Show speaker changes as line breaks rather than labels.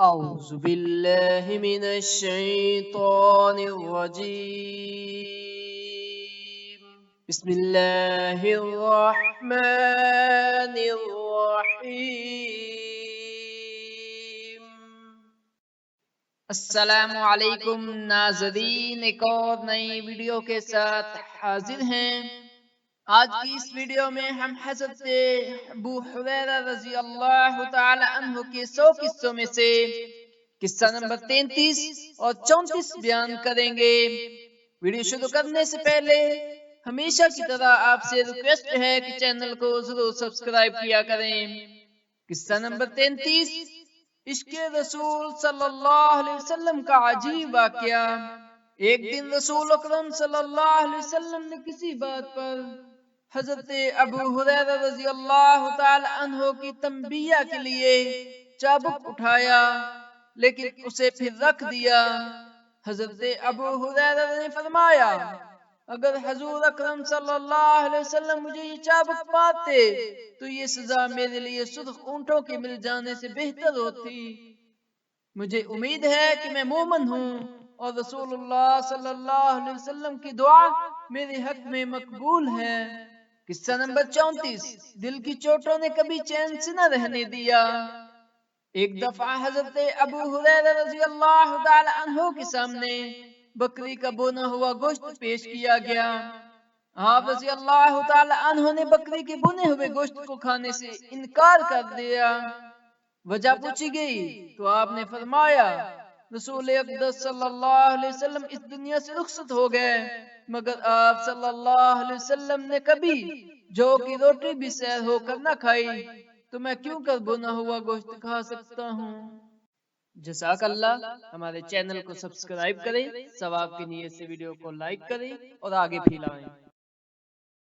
أعوذ بالله من الشيطان الرجيم بسم الله الرحمن الرحيم السلام علیکم ناظرین، ایک اور نئی ویڈیو کے ساتھ حاضر ہیں۔ آج کی اس ویڈیو میں ہم حضرت ابو ہریرہ رضی اللہ تعالی عنہ کے 100 قصوں میں سے قصہ نمبر 33 اور 34 بیان کریں گے۔ ویڈیو شروع کرنے سے پہلے ہمیشہ کی طرح آپ سے ریکویسٹ ہے کہ چینل کو ضرور سبسکرائب کیا کریں۔ قصہ نمبر 33، عشق رسول صلی اللہ علیہ وسلم کا عجیب واقعہ۔ ایک دن رسول اکرم صلی اللہ علیہ وسلم نے کسی بات پر حضرت ابو ہریرہ رضی اللہ تعالی عنہ کی تنبیہ کے لیے چابک اٹھایا، لیکن اسے پھر رکھ دیا۔ حضرت ابو ہریرہ نے فرمایا، اگر حضور اکرم صلی اللہ علیہ وسلم مجھے یہ چابک پاتے تو یہ سزا میرے لیے سرخ اونٹوں کے مل جانے سے بہتر ہوتی۔ مجھے امید ہے کہ میں مومن ہوں اور رسول اللہ صلی اللہ علیہ وسلم کی دعا میرے حق میں مقبول ہے۔ قصہ نمبر 34، دل کی چوٹوں نے کبھی چین سے نہ رہنے دیا۔ ایک دفعہ حضرت ابو ہریرہ رضی اللہ تعالی عنہ کے سامنے بکری کا بنا ہوا گوشت پیش کیا گیا۔ آپ رضی اللہ تعالی عنہ نے بکری کے بنے ہوئے گوشت کو کھانے سے انکار کر دیا۔ وجہ پوچھی گئی تو آپ نے فرمایا، رسول اقدس صلی اللہ علیہ وسلم اس دنیا سے رخصت ہو گئے، مگر آپ صلی اللہ علیہ وسلم نے کبھی جو کی روٹی بھی سیر ہو کر نہ کھائی، تو میں کیوں کر بنا ہوا گوشت کھا سکتا ہوں؟ جزاک اللہ۔ ہمارے چینل کو سبسکرائب کریں، ثواب کی نیت سے ویڈیو کو لائک کریں اور آگے پھیلائیں۔